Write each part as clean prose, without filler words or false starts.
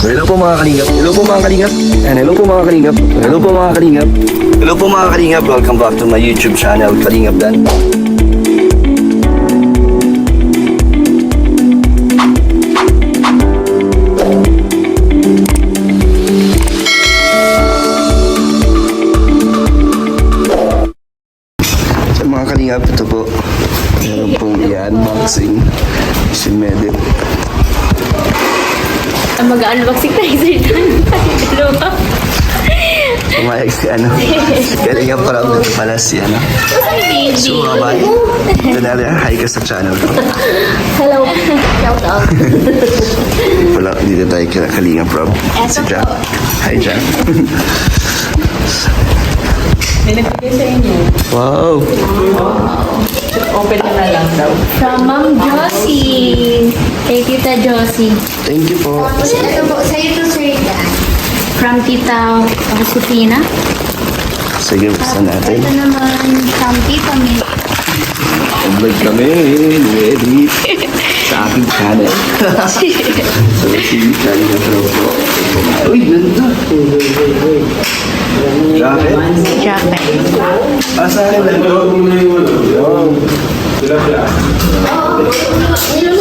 Hello po mga kalingap. Hello po mga kalingap. And hello po mga kalingap. Hello po mga kalingap. Hello po mga kalingap. Welcome back to my YouTube channel, Kalingap Dan. So mga kalingap, ito po. Meron pong i-unboxing si Medit. Mag-unboxing tayo sa dalawa. Pumayag si ano. Kalingap para dito pala si ano. Baby. So mga bay, kanali hi ka sa channel ko. Hello. Shout out. Wala, dito tayo kina Kalingap Rob. Si Jack. Hi Jack. May nagbigay sa inyo. Wow. Open na lang daw. From Ma'am Josie. Kay Tita Josie. Thank you po. Tapos ito po, sa'yo to Sir Dan. From Tita Josefina. Sige, buksan natin. Ito naman from Tita May. Vlog kami. Ready. Sa aking channel. So, si Kalingap Rob po. Uy, ganda. Jacket? Jacket. Sa akin lang ito. Wow.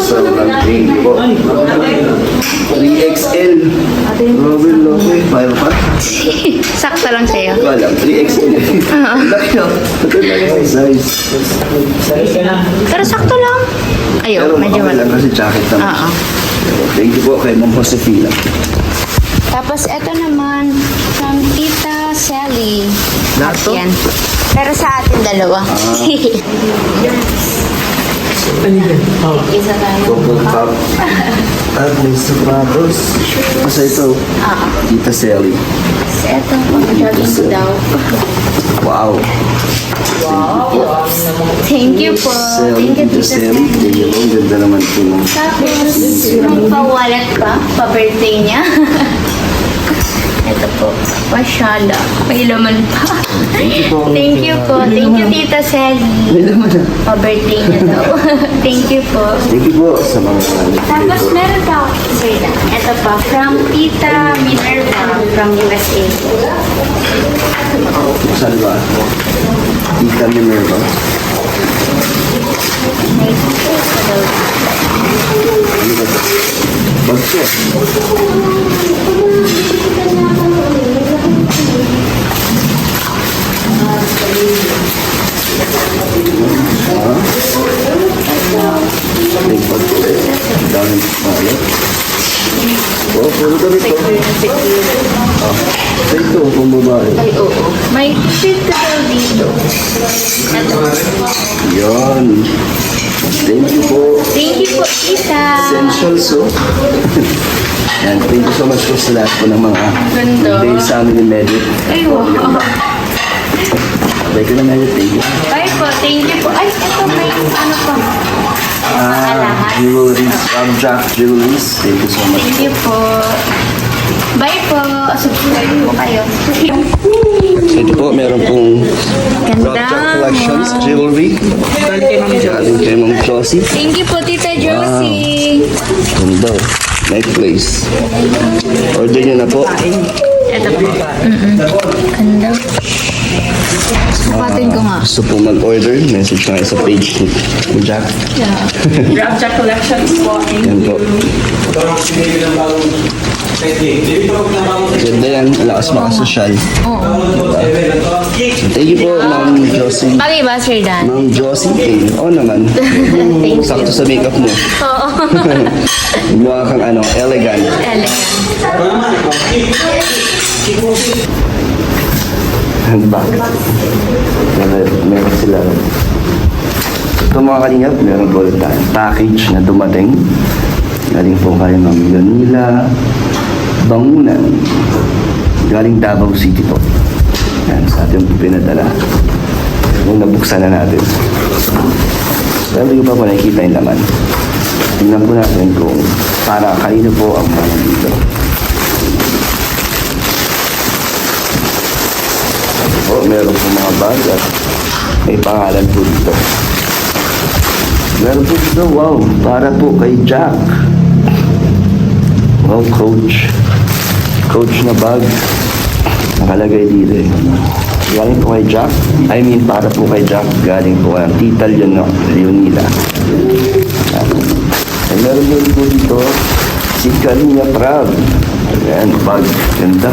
Sobrang thank you po. 3XL. Robin Lope. Fire pa? Sakto lang sa'yo. Ito alam, 3XL. Laki na. Ito lang yung size. Pero sakto lang. Ayun, Pero medyo okay lang kasi jacket naman. Oo. Thank you po kay Ma'am Josefina. Tapos ito naman from Tita Sally. Lahat to? Yan. Pero sa atin dalawa. Isa tayo. Double pop. At may sapatos. Masa ito? Tita Sally. So ito, pag-jogging ko daw. Wow. Thank you po. Sally, Thank you, Tita Tita Sally. Sally. Thank you po. Ang ganda naman po ng Tapos, may pa-wallet pa, pa-birthday niya. Ito po, pasyala. May laman pa. Thank you po. Thank you po. Thank you, Tita Sally. May laman na. Pa-birthday niya daw. Thank you po. Thank you po sa mga Tapos meron pa ako. Wait lang. Ito pa, from Tita Minerva from USA. Saan ba? Tita Minerva. May pictures pa daw. Ano ba ito? Bag ko. May bag ko eh. Daming malat. Oh, puro kami ito. Ito, kung babae. Ay, oo. May t-shirt ka daw dito. Ito. Yan. Thank you po. Thank you po, Tita. Essentials, oh. Yan, thank you so much po sa lahat po ng mga Ganda. day sa amin ni Medit. Ay, wow. Bye ko na Medit, thank you. Bye po, thank you po. Ay, ito may ano pa. Alamat. Jewelries, Jack Jewelries. Thank you so much. Thank you po. Bye po. Subscribe po kayo. Ito po, meron pong Ganda. Jack Collections Jewelry. Galing kay Ma'am Josie. Thank you po, Tita Josie. Ganda. Necklace. Order nyo na po. Ito po. Ganda. Sukatin ko nga. Gusto po mag-order, message na kayo sa page ni Jack. Grab Jack Collections po. Yan po. Ganda yan. Alakas makasosyal. Oo. So, thank you po, Ma'am Josie. Bagay ba, Sir Dan? Ma'am Josie, oo naman. Thank you. Sakto sa makeup mo. Oo. Mukha kang ano, elegant. Elegant. Handbag. Meron sila. Ito mga kalingap, meron po tayong package na dumating. Galing po kay Ma'am Leonila Bangunan. Galing Davao City po. Yan, sa ating po pinadala. Yung nabuksan na natin. Pero hindi ko pa po nakikita yung laman. Tingnan po natin kung para kanino po ang mga dito. Oh, meron po mga bag at may pangalan po dito. Meron po dito, wow, para po kay Jack. Wow, coach. Coach na bag. Nakalagay dito eh. Galing po kay Jack. I mean, para po kay Jack. Galing po kay Tita Leonila. Ay, meron din po dito si Kalinga Prab. Ayan, bag. Ganda.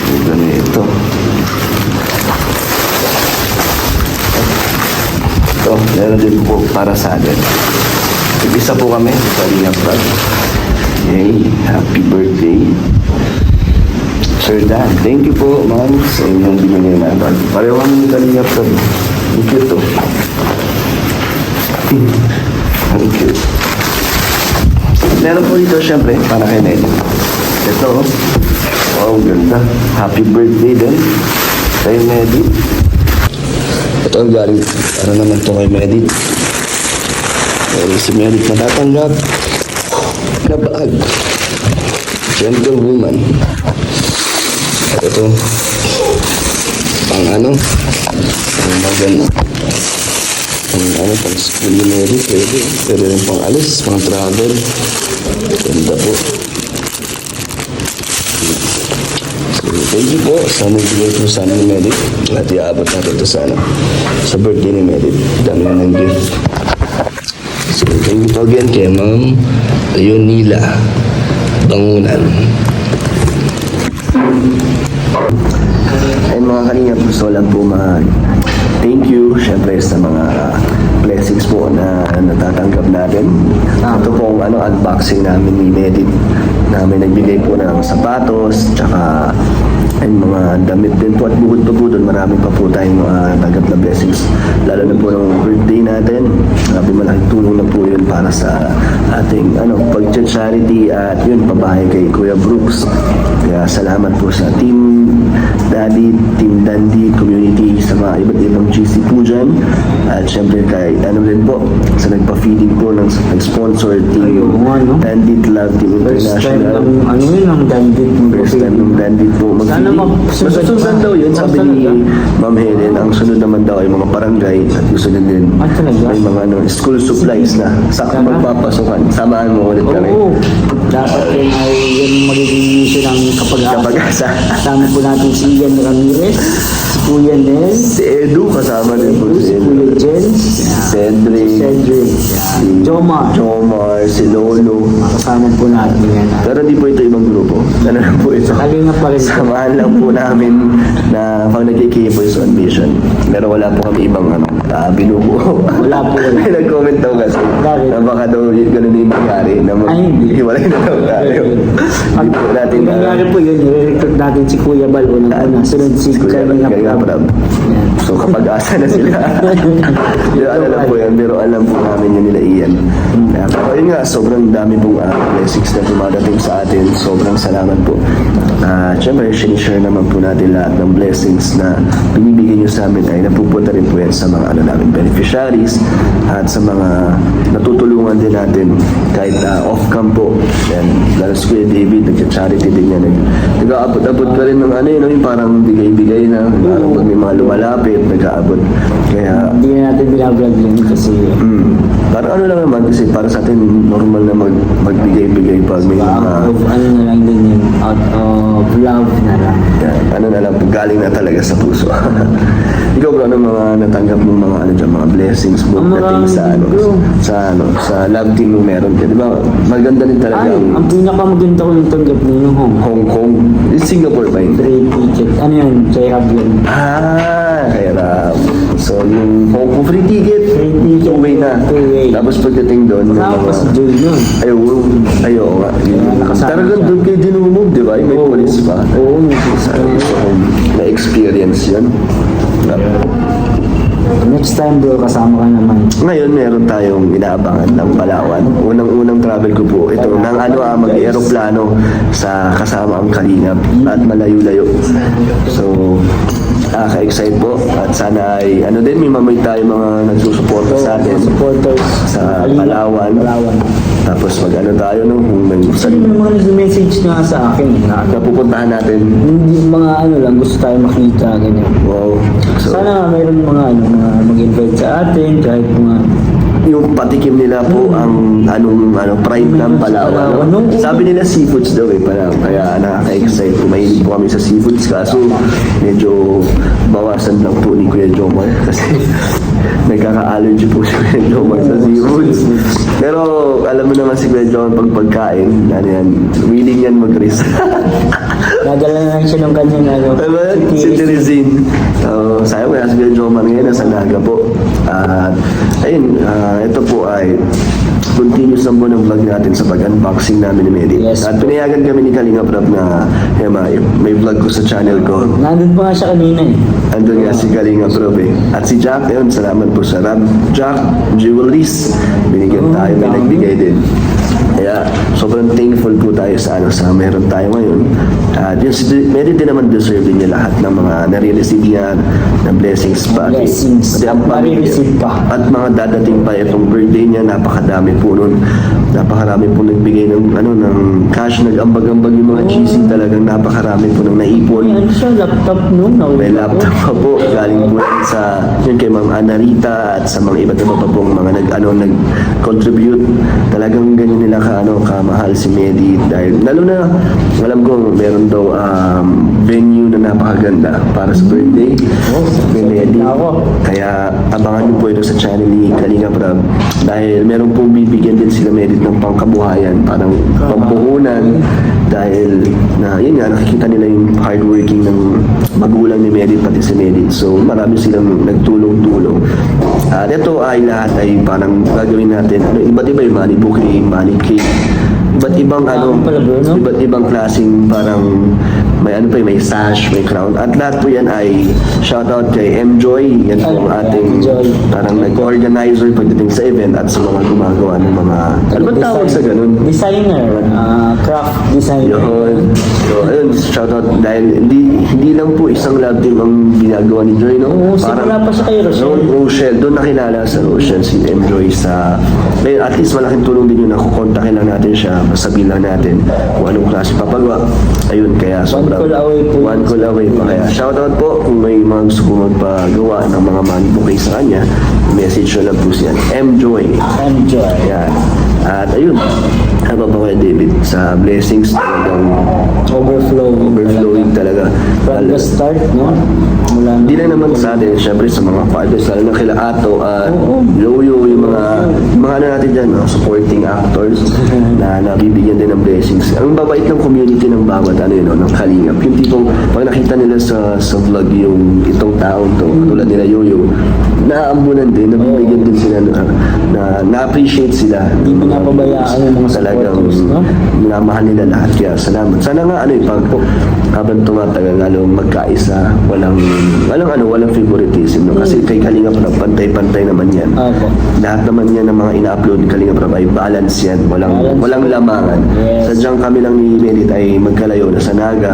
Ganda na ito. Ito, meron din po para sa atin. Isa po kami, Kalinga Prab. Yay, happy birthday. Sir Dan, thank you po, ma'am, sa inyong binigay na bag. Pareho kami Kalinga Prab. Ang cute to. Ang cute. Meron po dito, syempre, para kay Ned. Ito, wow, ganda. Happy birthday din. Kay Medi. Ito ang galing. Ano naman ito kay Medi? Pero si Medi natatanggap na bag. Gentlewoman. At ito, pang ano? Pang maganda. Pang school ni Medi. Pwede rin pang alis, pang travel. Ganda po. Thank you po sa nagbigay po sa amin ni Medit at iaabot natin ito sa birthday ni Medit. Dami na ng gift. So, thank you po again kay Ma'am Leonila Bangunan. Ay mga kanina, gusto lang po thank you syempre sa mga blessings po na natatanggap natin. Ito pong unboxing namin ni Medit na may nagbigay po ng sapatos tsaka ay mga damit din po at bukod pa po doon marami pa po tayong tanggap na blessings lalo na po ng birthday natin. Grabe, malaking tulong na po yun para sa ating pag-charity at yun pabahay kay Kuya Brooks. Kaya salamat po sa Team Daddy, Team Dandy community, sa mga iba't ibang GC po dyan. At syempre kay rin po sa nagpa-feeding po ng nag-sponsor Team Dandy Love Team International. Ang Dandit. First time ng Dandit po mag-feeding. Masusundan daw yun, sabi ni Ma'am Helen. Ang sunod naman daw ay mga barangay at gusto din may mga school supplies na sakto magpapasukan. Samahan mo ulit kami. Oo. Dapat yun ay yun magiging mission ng Kapag-asa. Kasama po natin si Ian Ramirez, si Kuya Nel, Si Edu kasama din po si si Edu. Kuya Jens, Cedric. Cedric, Si Jomar. Jomar, si Lolo. Kasama po natin yan. Pero di po ito ibang grupo. Ano lang po ito. Kalinga pa rin. Samahan lang po namin na pag nag-K-Boys on Mission. Pero wala po kami ibang binubuo. Wala po. May nag-comment daw kasi Bakit? na baka daw yun ganun yung mangyari na Ay, hindi. hiwalay na daw tayo. Pag Hindi po natin nangyari po yun, i-recruit natin si Kuya Bal unang-una. Sunod si Kalinga Kalinga Prab. Prab. Yan. So kapag asa na sila. Pero ano lang po yan, pero alam po namin yun nila Ian. Pero yun nga, sobrang dami pong blessings na dumadating sa atin. Sobrang salamat po. Siyempre, sinishare naman po natin lahat ng blessings na binibigay nyo sa amin ay napupunta rin po yan sa mga namin beneficiaries at sa mga natutulungan din natin kahit off-cam po. Yan, lalo si Kuya David, nag-charity din yan. Nag-aabot-abot ka rin ng yung parang bigay-bigay na parang pag may mga lumalapit, nag-aabot. Kaya, Hindi na natin binablog yun kasi parang lang naman kasi para sa atin normal na magbigay-bigay pag may mga out of na lang din yun. Out of love na lang. yan, na lang, galing na talaga sa puso. Ikaw bro, ano mga natanggap mo mga mga blessings mo Ang dating sa marami, bro. sa love team mo meron ka, di ba? Maganda din talaga Ay, ang pinakamaganda ko yung tanggap niyo yung Hong Kong. Singapore ba yun? Trade ticket. Ano yun? Kaya yun. Kaya so yung Hong Kong free ticket. Free ticket. Two-way na. Two-way. Tapos pagdating doon, may Kasama pa si mga Joel yun. ayaw nga. nakasama Talagang siya. doon kayo dinumove, di ba? May Oo. police pa. Oo, may police pa. Na-experience yan. Next time bro, kasama ka naman. Ngayon, meron tayong inaabangan ng Palawan. Unang-unang travel ko po. Ito, mag-aeroplano sa kasama ang Kalingap at malayo-layo. So, ka-excite po. At sana ay, din, may mamay tayo mga nagsusuporta sa atin Supporters. sa Palawan. Tapos tayo nung may Actually, may mga nag-message nga sa akin na napupuntahan natin. hindi mga lang, gusto tayo makita, ganyan. Wow. So, Sana mayroon mga mag-invite sa atin, kahit mga yung patikim nila po ang pride ng Palawan. No? Sabi nila seafoods daw Palawan, kaya nakaka-excite po. Mahilig po kami sa seafoods, kaso medyo bawasan lang po ni Kuya Jomar kasi nagkaka-allergy po si Kuya Jomar sa seafoods. Pero alam mo naman si Kuya Jomar pag pagkain, willing yan mag-risk. Nadala na lang siya ng kanyang Diba? Si Teresine. Sayang kaya si Kuya Jomar ngayon nasa Naga po. At ayun, ito po ay continuous na po ng vlog natin sa pag-unboxing namin ni Medi. Yes, At po. pinayagan kami ni Kalinga Prab na may vlog ko sa channel ko. Nandun pa nga siya kanina Andun nga si Kalinga Prab At si Jack, ayun, salamat po sa Rab Jack Jewelries. Binigyan tayo, may nagbigay din. Kaya sobrang thankful po tayo sa meron tayo ngayon. At yun, Medi din naman deserve din niya lahat ng mga nare-receive niya na blessings pa. Blessings. Pati ang pamilya. Nare-receive pa. At mga dadating pa itong birthday niya, napakadami po nun. Napakarami po nagbigay ng cash, nag-ambag-ambag yung mga GC, talagang napakarami po nang naipon. May ano siya, laptop noon. May laptop pa po, galing po yan sa yun kay Ma'am Anarita at sa mga iba't iba pa pong mga nag-contribute. Talagang ganyan nila kamahal si Medi dahil lalo na alam ko meron daw venue na napakaganda para sa birthday ni Medi. Kaya abangan niyo po ito sa channel ni Kalinga Prab dahil meron pong bibigyan din sila Medi ng pangkabuhayan, parang pampuhunan dahil yun nga, nakikita nila yung hardworking ng magulang ni Medi pati si Medi. So marami silang nagtulong-tulong. At ito ay lahat ay parang gagawin natin iba't iba yung money bouquet, money cake, iba't ibang iba't ibang klaseng parang may sash, may crown. At lahat po yan ay shoutout kay M-Joy. Yan po ang ating parang nag-organizer pagdating sa event at sa mga gumagawa ng mga ano ba tawag sa ganun? Designer, craft designer. Yun. So, ayun, shoutout dahil hindi lang po isang love team ang ginagawa ni Joy, no? Oo, simula pa siya kay Rochelle. Rochelle, doon nakilala sa Rochelle si M-Joy sa at least malaking tulong din yun na kukontakin lang natin siya, masabihin lang natin kung anong klase papagawa. Ayun, kaya sobrang One call away po. One call away pa kaya. Shoutout po kung may mga gusto ko magpagawa ng mga money bouquet sa kanya, message nyo lang po siya. M-Joy. Enjoy. Yan. At ayun, ano ba kay David? Sa blessings talagang overflowing talaga. From the start, no? Mula Hindi lang naman sa atin, syempre sa mga fathers, lalo na kila Ato at Yoyo, yung mga ano natin dyan, supporting actors na nabibigyan din ng blessings. Ang babait ng community ng bawat ng Kalingap. Yung tipong pag nakita nila sa vlog yung itong taong to, tulad nila Yoyo, naambunan din, nabibigyan din sila na na-appreciate sila. Hindi pinapabayaan yung mga Talagang supporters, no? minamahal nila lahat. Kaya salamat. Sana nga pag habang tumatagal, lalong magkaisa, walang favoritism. No? Kasi kay Kalinga Prab, pantay-pantay naman yan. Opo. Lahat naman yan ng mga ina-upload ni Kalinga Prab ay balance yan. Walang lamangan. Yes. Sadyang kami lang ni Merit ay magkalayo na sa Naga,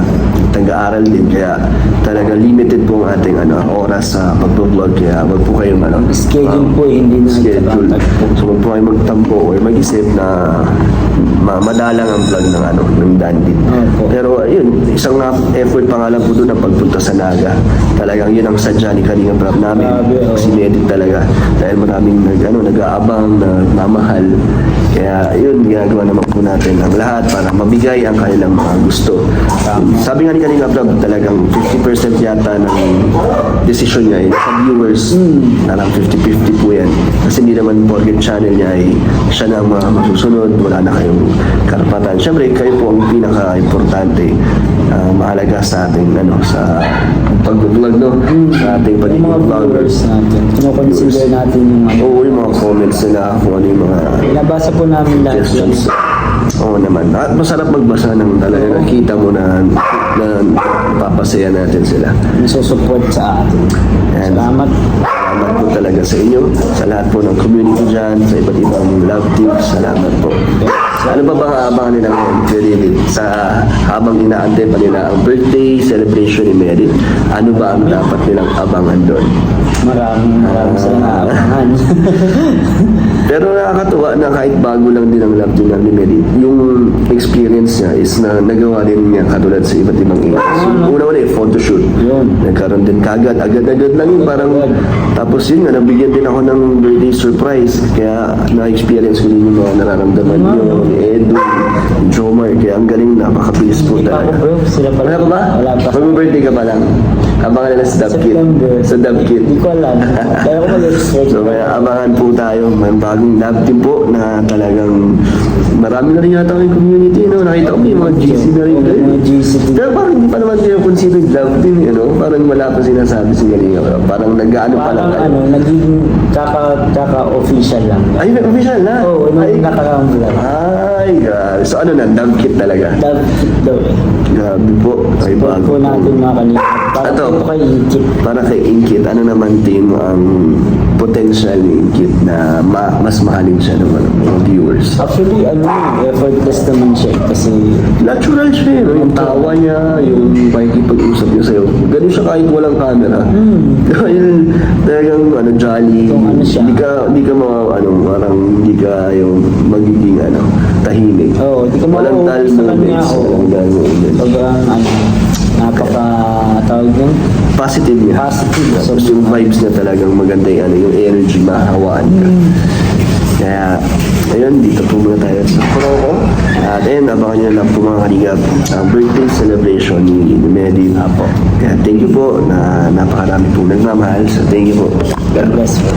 taga-aral din. Kaya talaga limited po ang ating oras sa pag-vlog. Kaya wag po kayong Schedule po, hindi na schedule. nagtatagpo. So wag po kayo magtampo or mag-isip na madalang ang vlog ng Dandit. Opo. Pero ayun, isang effort pa nga lang po doon ang pagpunta sa Naga. Talagang yun ang sadya ni Kalinga Prab namin. Grabe, oh. Si Medit talaga. Dahil maraming nag-aabang, nagmamahal. Kaya yun, ginagawa naman po natin ang lahat para mabigay ang kanilang mga gusto. Sabi nga ni Kalinga Prab, talagang 50% yata ng decision niya sa viewers. Parang 50-50 po yan. Kasi hindi naman porket channel niya ay siya na ang mga masusunod. Wala na kayong karapatan. Siyempre, kayo po ang pinaka-importante. Mahalaga sa ating sa pag-vlog, no? Sa ating Yung mga pagiging vloggers. viewers natin, kinoconsider natin yung Oo, yung mga comments nila, kung ano yung mga Nabasa po namin lahat yan. questions. Oo naman. At masarap magbasa ng talaga. Nakita mo na papasaya natin sila. Nasusupport sa atin. Yan. Salamat. Salamat po talaga sa inyo, sa lahat po ng community dyan, sa iba't ibang love teams. Salamat po. Ano ba bang aabangan nila ngayon, Kuya David? Sa habang inaantay pa nila ang birthday celebration ni Merit, ano ba ang dapat nilang abangan doon? Maraming sila naabangan. Pero nakakatuwa na kahit bago lang din ang love team ni Mary, yung experience niya is na nagawa din niya katulad sa iba't ibang areas. Una-una photoshoot. Yun. Nagkaroon din kagad, agad-agad lang yun, parang, tapos yun nga, nabigyan din ako ng birthday surprise, kaya na-experience ko din yung mga nararamdaman niyo, ni Edu, ni Jomar, kaya ang galing, napakabilis po Hindi pa ako talaga. bro, sila pa. Wala ka ba? Wala pa. Mag-birthday ka pa lang. Abangan nila sa Dub Kit. September. Sa Dub Kit. Hindi ko alam. Kaya ako mag-expect. So kaya abangan po tayo, may bagong lab team po na talagang marami na rin yata yung community, no? Nakita ko yung mga GC na rin. Mga GC din. Pero parang hindi pa naman sila considered lab team, you know? Parang wala pa sinasabi sa galing. Parang nag-ano pa lang Parang kayo. naging kaka-official lang. Ay, may official na? Oo, nung Ay, nakaraang vlog. ay, grabe. So ano na, Dub Kit talaga. Dub Kit daw eh. Grabe po. Ay, Support bago po natin mga kanina. Para Ito. po kay Ichip. Para kay Inkit, ano naman din ang potential ni Inkit na mas mahalin siya ng mga viewers? Actually, effortless naman siya eh, kasi Natural siya, no? Yung tawa niya, yung pakikipag-usap niya sa'yo. Ganun siya kahit walang camera. Dahil talagang jolly. Kung ano siya. Hindi ka parang hindi ka yung magiging tahimik. Oo, di ka Walang mauuwi dull sa kanya, moments. oo. Walang dull moments. sobrang tawag nun, Positive niya. Positive. Tapos yung vibes niya talagang maganda yung energy, mahawaan ka. Kaya, ayun, dito po muna tayo sa Kuroko. At ayun, abangan nyo lang po mga kalingap ang birthday celebration ni Medi. Kaya thank you po na napakarami po nagmamahal. So thank you po. God bless po.